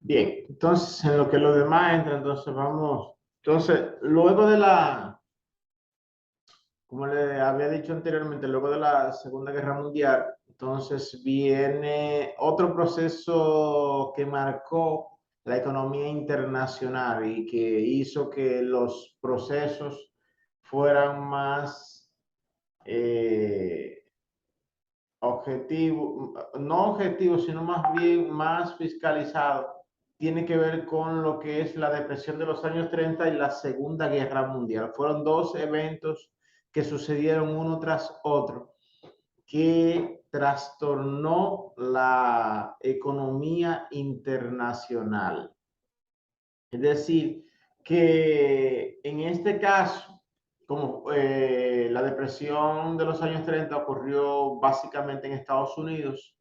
Bien, entonces en lo que lo demás entra, entonces vamos. Entonces, luego de la, como le había dicho anteriormente, luego de la Segunda Guerra Mundial, entonces viene otro proceso que marcó la economía internacional y que hizo que los procesos fueran más eh, objetivo, no objetivo, sino más bien más fiscalizado, tiene que ver con lo que es la depresión de los años 30 y la Segunda Guerra Mundial. Fueron dos eventos que sucedieron uno tras otro, que trastornó la economía internacional. Es decir, que en este caso, como la depresión de los años 30 ocurrió básicamente en Estados Unidos,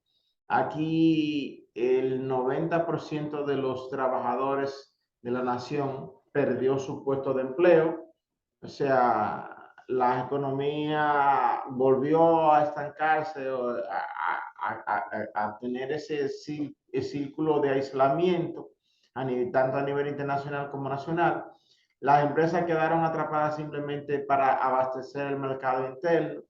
aquí el 90% de los trabajadores de la nación perdió su puesto de empleo, o sea, la economía volvió a estancarse, a tener ese círculo de aislamiento tanto a nivel internacional como nacional. Las empresas quedaron atrapadas simplemente para abastecer el mercado interno.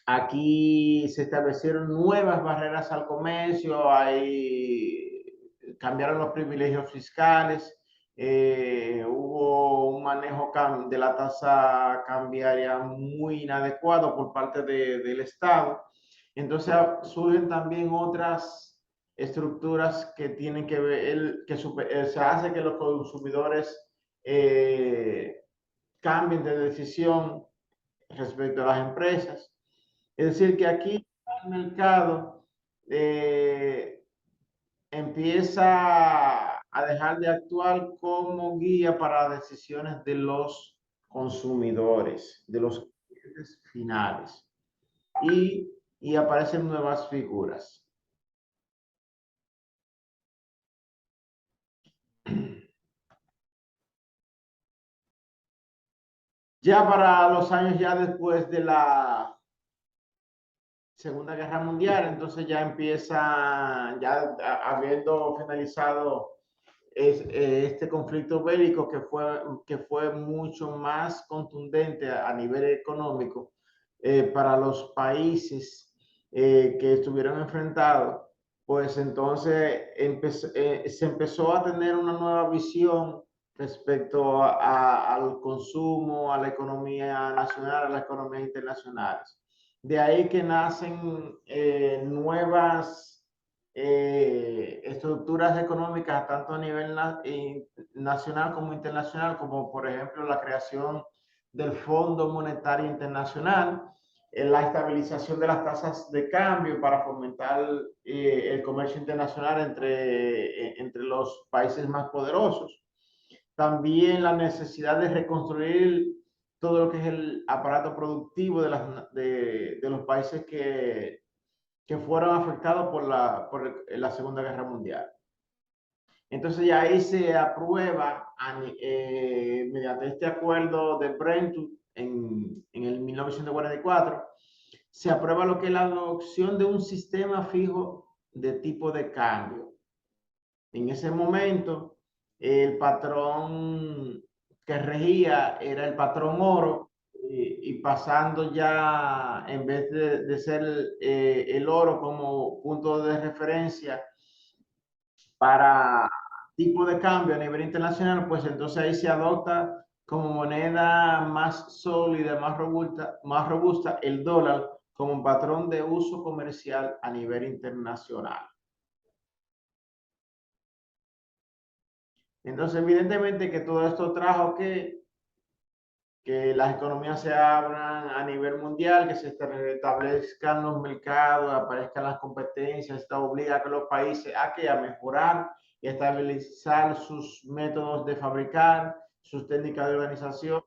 Aquí se establecieron nuevas barreras al comercio, cambiaron los privilegios fiscales, hubo un manejo de la tasa cambiaria muy inadecuado por parte del Estado. Entonces surgen también otras estructuras que tienen que ver, se hace que los consumidores eh, cambien de decisión respecto a las empresas. Es decir, que aquí el mercado eh, empieza a dejar de actuar como guía para decisiones de los consumidores, de los clientes finales. Y aparecen nuevas figuras. Ya para los años ya después de la Segunda Guerra Mundial, entonces ya empieza, ya habiendo finalizado este conflicto bélico que fue mucho más contundente a nivel económico para los países que estuvieron enfrentados, pues entonces se empezó a tener una nueva visión respecto al consumo, a la economía nacional, a las economías internacionales. De ahí que nacen nuevas estructuras económicas, tanto a nivel nacional como internacional, como por ejemplo la creación del Fondo Monetario Internacional, la estabilización de las tasas de cambio para fomentar el comercio internacional entre los países más poderosos. También la necesidad de reconstruir todo lo que es el aparato productivo de los países que fueron afectados por la Segunda Guerra Mundial. Entonces ya ahí se aprueba mediante este acuerdo de Brentwood en el 1944, se aprueba lo que es la adopción de un sistema fijo de tipo de cambio. En ese momento, el patrón que regía era el patrón oro y pasando ya, en vez de ser el oro como punto de referencia para tipo de cambio a nivel internacional, pues entonces ahí se adopta como moneda más sólida, más robusta el dólar como patrón de uso comercial a nivel internacional. Entonces, evidentemente que todo esto trajo que las economías se abran a nivel mundial, que se establezcan los mercados, aparezcan las competencias, esto obliga a que los países a mejorar y estabilizar sus métodos de fabricar, sus técnicas de organización,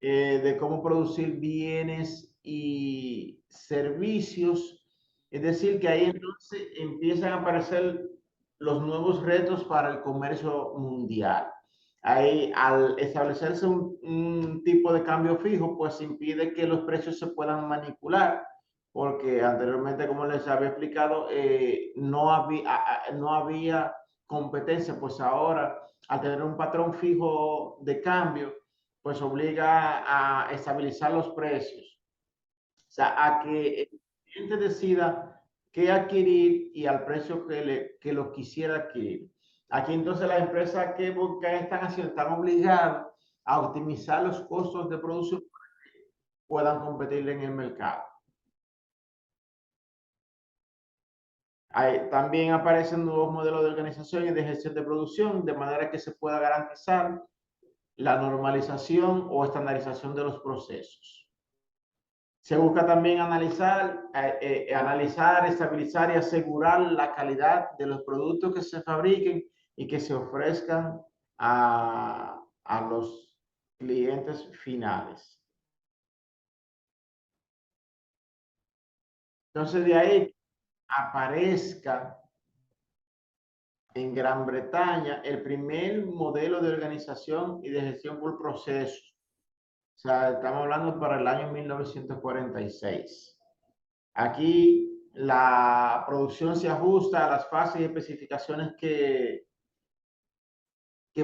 de cómo producir bienes y servicios. Es decir, que ahí entonces empiezan a aparecer los nuevos retos para el comercio mundial. Ahí, al establecerse un tipo de cambio fijo, pues impide que los precios se puedan manipular, porque anteriormente, como les había explicado, no había competencia, pues ahora, al tener un patrón fijo de cambio, pues obliga a estabilizar los precios. O sea, a que el cliente decida qué adquirir y al precio que lo quisiera adquirir. Aquí entonces las empresas que están haciendo están obligadas a optimizar los costos de producción para que puedan competir en el mercado. También aparecen nuevos modelos de organización y de gestión de producción, de manera que se pueda garantizar la normalización o estandarización de los procesos. Se busca también analizar, estabilizar y asegurar la calidad de los productos que se fabriquen y que se ofrezcan a los clientes finales. Entonces, de ahí aparezca en Gran Bretaña el primer modelo de organización y de gestión por procesos. O sea, estamos hablando para el año 1946. Aquí la producción se ajusta a las fases y especificaciones que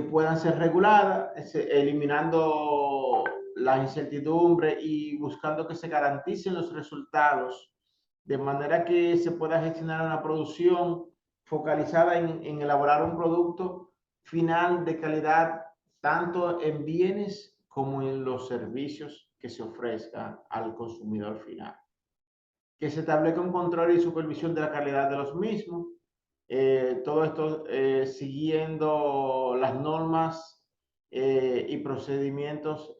puedan ser reguladas, eliminando la incertidumbre y buscando que se garanticen los resultados, de manera que se pueda gestionar una producción focalizada en elaborar un producto final de calidad, tanto en bienes como en los servicios que se ofrezcan al consumidor final. Que se establezca un control y supervisión de la calidad de los mismos, todo esto siguiendo las normas y procedimientos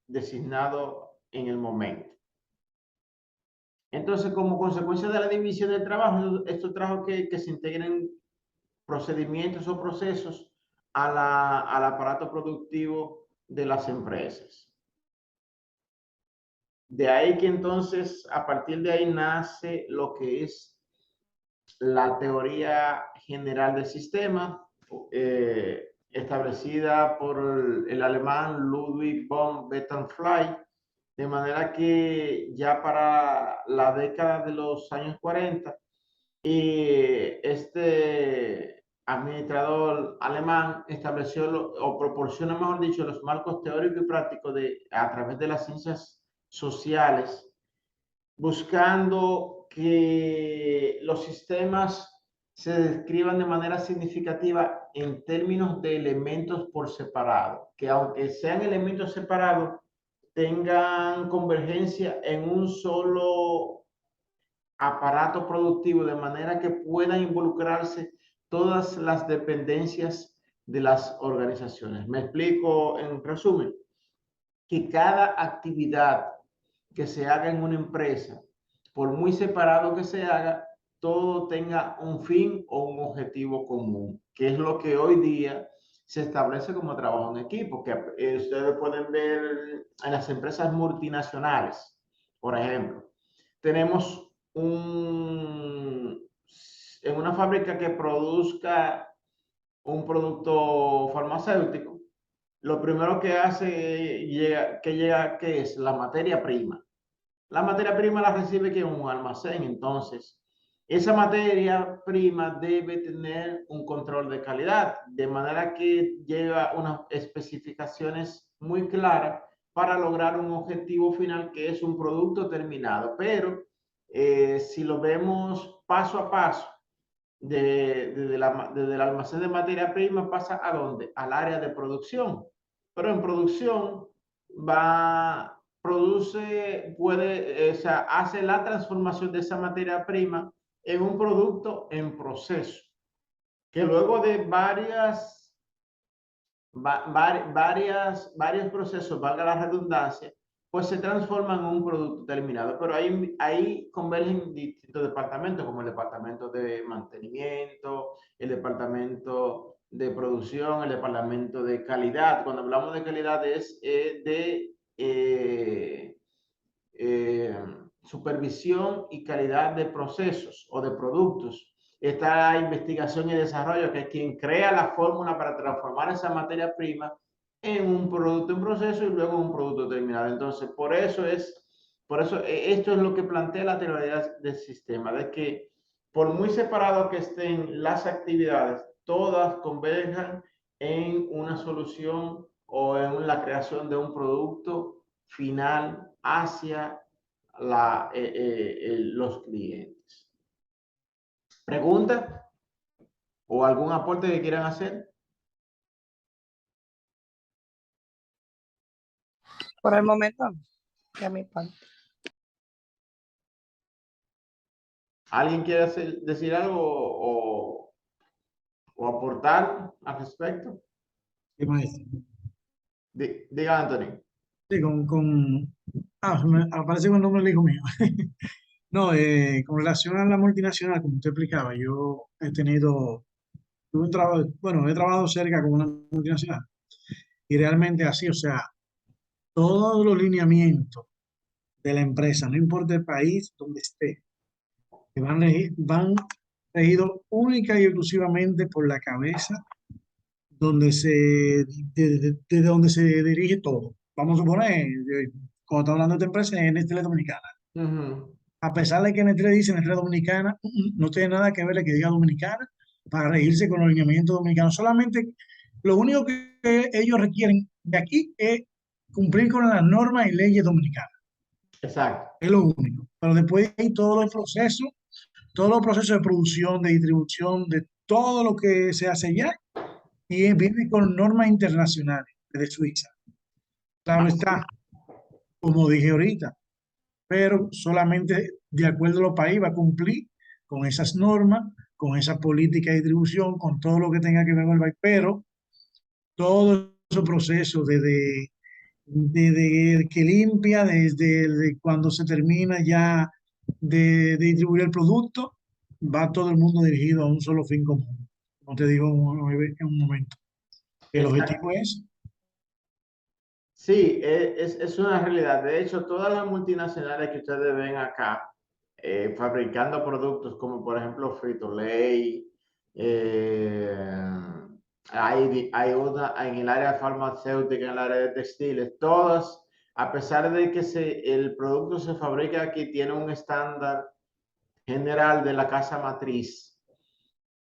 designados en el momento. Entonces, como consecuencia de la división del trabajo, esto trajo que se integren procedimientos o procesos al aparato productivo de las empresas. De ahí que entonces, a partir de ahí nace lo que es la teoría general del sistema, establecida por el alemán Ludwig von Besenfeld, de manera que ya para la década de los años 40, este administrador alemán estableció o proporciona, mejor dicho, los marcos teóricos y prácticos a través de las ciencias sociales, buscando que los sistemas se describan de manera significativa en términos de elementos por separado, que aunque sean elementos separados, tengan convergencia en un solo aparato productivo, de manera que puedan involucrarse todas las dependencias de las organizaciones. Me explico en resumen, que cada actividad que se haga en una empresa, por muy separado que se haga, todo tenga un fin o un objetivo común, que es lo que hoy día se establece como trabajo en equipo, que ustedes pueden ver en las empresas multinacionales, por ejemplo. Tenemos en una fábrica que produzca un producto farmacéutico, lo primero que hace, que es la materia prima. La materia prima la recibe que un almacén, entonces esa materia prima debe tener un control de calidad, de manera que lleva unas especificaciones muy claras para lograr un objetivo final que es un producto terminado. Pero si lo vemos paso a paso, desde el almacén de materia prima pasa ¿a dónde? Al área de producción. Pero en producción o sea, hace la transformación de esa materia prima en un producto en proceso, que luego de varios procesos, valga la redundancia, pues se transforman en un producto terminado. Pero ahí convergen distintos departamentos, como el departamento de mantenimiento, el departamento de producción, el departamento de calidad. Cuando hablamos de calidad es de eh, supervisión y calidad de procesos o de productos. Está investigación y desarrollo, que es quien crea la fórmula para transformar esa materia prima en un producto en proceso y luego un producto terminado. Entonces, por eso esto es lo que plantea la teoría del sistema, de que por muy separado que estén las actividades, todas converjan en una solución o en la creación de un producto final hacia los clientes. ¿Pregunta o algún aporte que quieran hacer? Por el momento, ya mi parte. ¿Alguien quiere decir algo o aportar al respecto? Sí, maestro. Diga, Anthony. Sí, me aparece con el nombre del hijo mío. No, con relación a la multinacional, como usted explicaba, yo tuve un trabajo, bueno, he trabajado cerca con una multinacional y realmente así, o sea, todos los lineamientos de la empresa, no importa el país donde esté, que van regidos única y exclusivamente por la cabeza de donde se dirige todo. Vamos a suponer, cuando estamos hablando de esta empresa, es Nestlé Dominicana. A pesar de que Nestlé dice Nestlé Dominicana, no tiene nada que ver el que diga Dominicana para regirse con los lineamientos dominicanos. Solamente lo único que ellos requieren de aquí es cumplir con las normas y leyes dominicanas. Exacto. Es lo único. Pero después hay todos los procesos de producción, de distribución, de todo lo que se hace allá, y viene con normas internacionales de Suiza. Claro está, como dije ahorita, pero solamente de acuerdo a los países va a cumplir con esas normas, con esa política de distribución, con todo lo que tenga que ver con el país, pero todo ese proceso desde que limpia, desde cuando se termina ya de distribuir el producto, va todo el mundo dirigido a un solo fin común. Como te digo en un momento. El objetivo es... Sí, es una realidad. De hecho, todas las multinacionales que ustedes ven acá fabricando productos como por ejemplo Frito-Lay, hay una en el área farmacéutica, en el área de textiles, todas, a pesar de que el producto se fabrica aquí, tiene un estándar general de la casa matriz,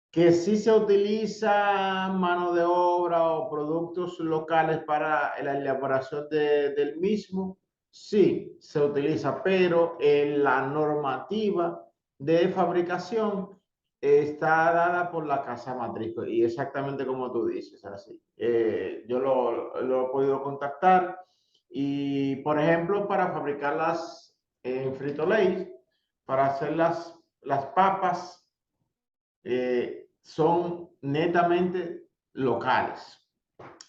que sí se utiliza mano de obra o productos locales para la elaboración del mismo, sí se utiliza, pero en la normativa de fabricación está dada por la casa matriz y exactamente como tú dices, así. Yo lo he podido contactar y, por ejemplo, para fabricarlas en Frito-Lay, para hacer las papas, son netamente locales.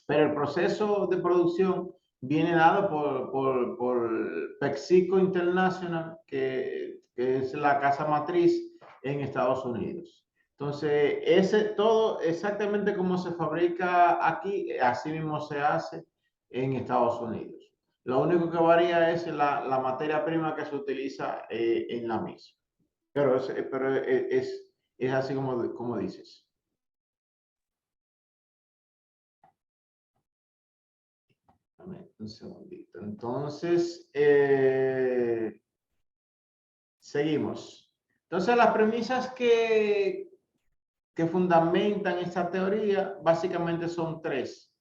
Pero el proceso de producción viene dado por PepsiCo International, que es la casa matriz en Estados Unidos. Entonces, todo exactamente como se fabrica aquí, así mismo se hace en Estados Unidos. Lo único que varía es la materia prima que se utiliza en la misma. Pero es así como dices. Dame un segundito. Entonces, seguimos. Entonces, las premisas que fundamentan esta teoría básicamente son tres.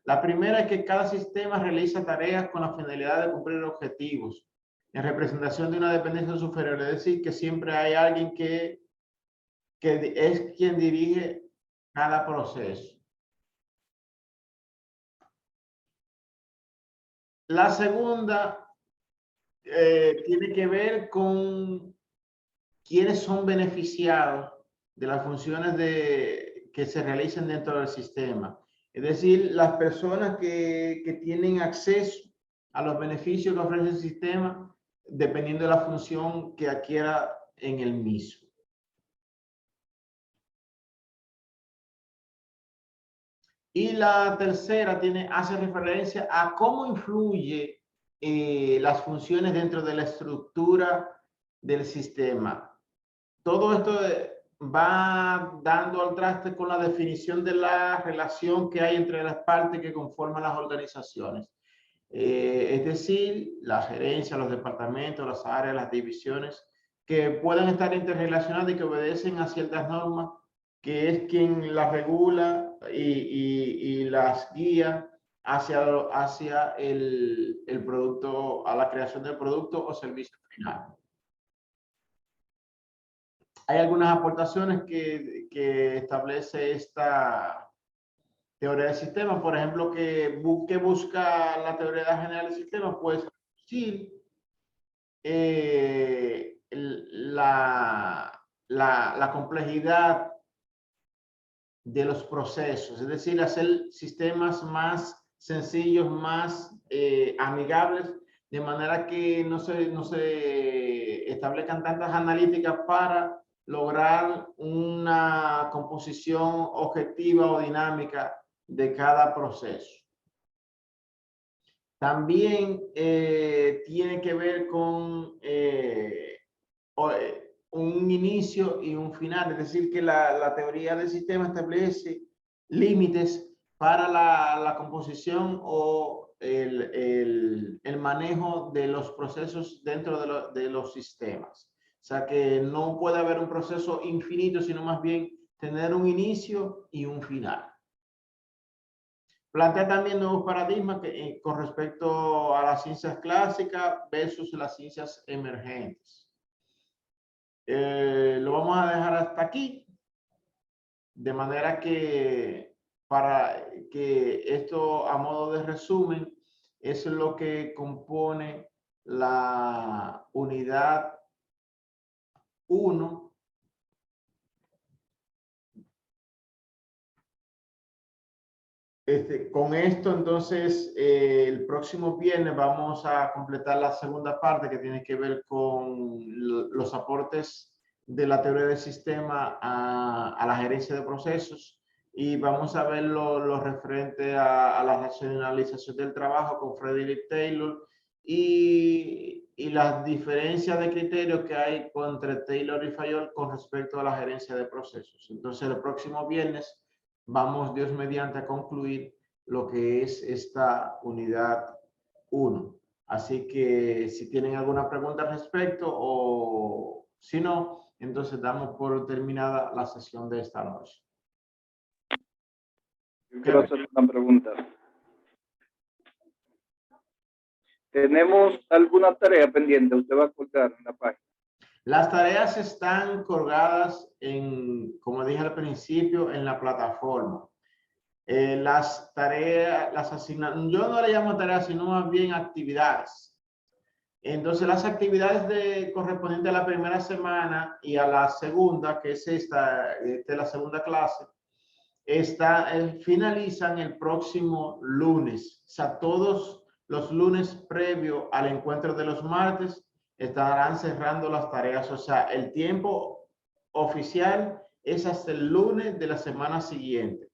La primera es que cada sistema realiza tareas con la finalidad de cumplir objetivos en representación de una dependencia superior. Es decir, que siempre hay alguien que es quien dirige cada proceso. La segunda tiene que ver con quiénes son beneficiados de las funciones que se realicen dentro del sistema. Es decir, las personas que tienen acceso a los beneficios que ofrece el sistema dependiendo de la función que adquiera en el mismo. Y la tercera hace referencia a cómo influye las funciones dentro de la estructura del sistema. Todo esto va dando al traste con la definición de la relación que hay entre las partes que conforman las organizaciones. Es decir, la gerencia, los departamentos, las áreas, las divisiones, que pueden estar interrelacionadas y que obedecen a ciertas normas que es quien las regula y las guía hacia el producto, a la creación del producto o servicio final. Hay algunas aportaciones que establece esta teoría del sistema, por ejemplo, que busca la teoría general del sistema, pues reducir la complejidad de los procesos, es decir, hacer sistemas más sencillos, más amigables, de manera que no se establezcan tantas analíticas para lograr una composición objetiva o dinámica de cada proceso. También tiene que ver con un inicio y un final, es decir, que la teoría del sistema establece límites para la composición o el manejo de los procesos dentro de los sistemas. O sea, que no puede haber un proceso infinito, sino más bien tener un inicio y un final. Plantea también nuevos paradigmas con respecto a las ciencias clásicas versus las ciencias emergentes. Lo vamos a dejar hasta aquí, de manera que para que esto, a modo de resumen, es lo que compone la unidad 1 . Con esto, entonces, el próximo viernes vamos a completar la segunda parte que tiene que ver con los aportes de la teoría del sistema a la gerencia de procesos, y vamos a ver lo referente a la racionalización del trabajo con Frederick Taylor y las diferencias de criterios que hay entre Taylor y Fayol con respecto a la gerencia de procesos. Entonces, el próximo viernes vamos, Dios mediante, a concluir lo que es esta unidad 1. Así que si tienen alguna pregunta al respecto, o si no, entonces damos por terminada la sesión de esta noche. Yo quiero hacer una pregunta. ¿Tenemos alguna tarea pendiente? Usted va a colgar en la página. Las tareas están colgadas como dije al principio, en la plataforma. Las tareas, las asignaciones, yo no le llamo tareas, sino más bien actividades. Entonces, las actividades correspondientes a la primera semana y a la segunda, que es esta la segunda clase, finalizan el próximo lunes. O sea, todos los lunes previo al encuentro de los martes estarán cerrando las tareas. O sea, el tiempo oficial es hasta el lunes de la semana siguiente.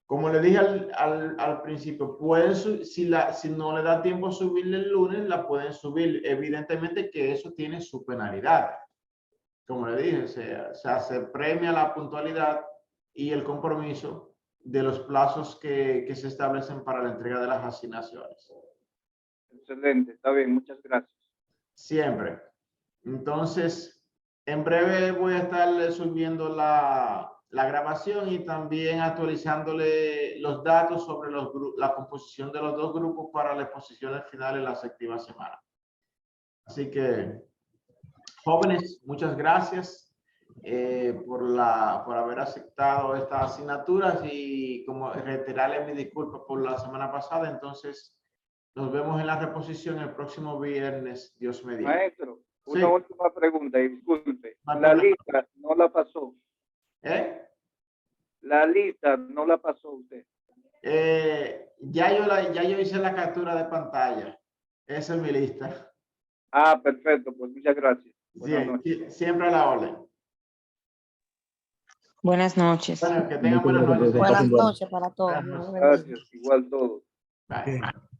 Como le dije al principio, si no le da tiempo a subirle el lunes, la pueden subir. Evidentemente que eso tiene su penalidad. Como le dije, se premia la puntualidad y el compromiso de los plazos que se establecen para la entrega de las asignaciones. Excelente, está bien, muchas gracias. Siempre. Entonces, en breve voy a estar subiendo la grabación y también actualizándole los datos sobre la composición de los dos grupos para las exposiciones finales la séptima semana. Así que, jóvenes, muchas gracias por haber aceptado estas asignaturas, y como reiterarles mi disculpa por la semana pasada. Entonces, nos vemos en la reposición el próximo viernes, Dios mediante. Maestro, una Sí. última pregunta, y disculpe. No hay La problema. lista no la pasó. La lista no la pasó usted. Ya yo hice la captura de pantalla. Esa es mi lista. Ah, perfecto, pues muchas gracias. Buenas Bien, noches. siempre a la orden. Buenas noches. Bueno, que tengan buenas noches. Buenas noches para todos. Buenas noches. Gracias, igual todos. Bye. Ok.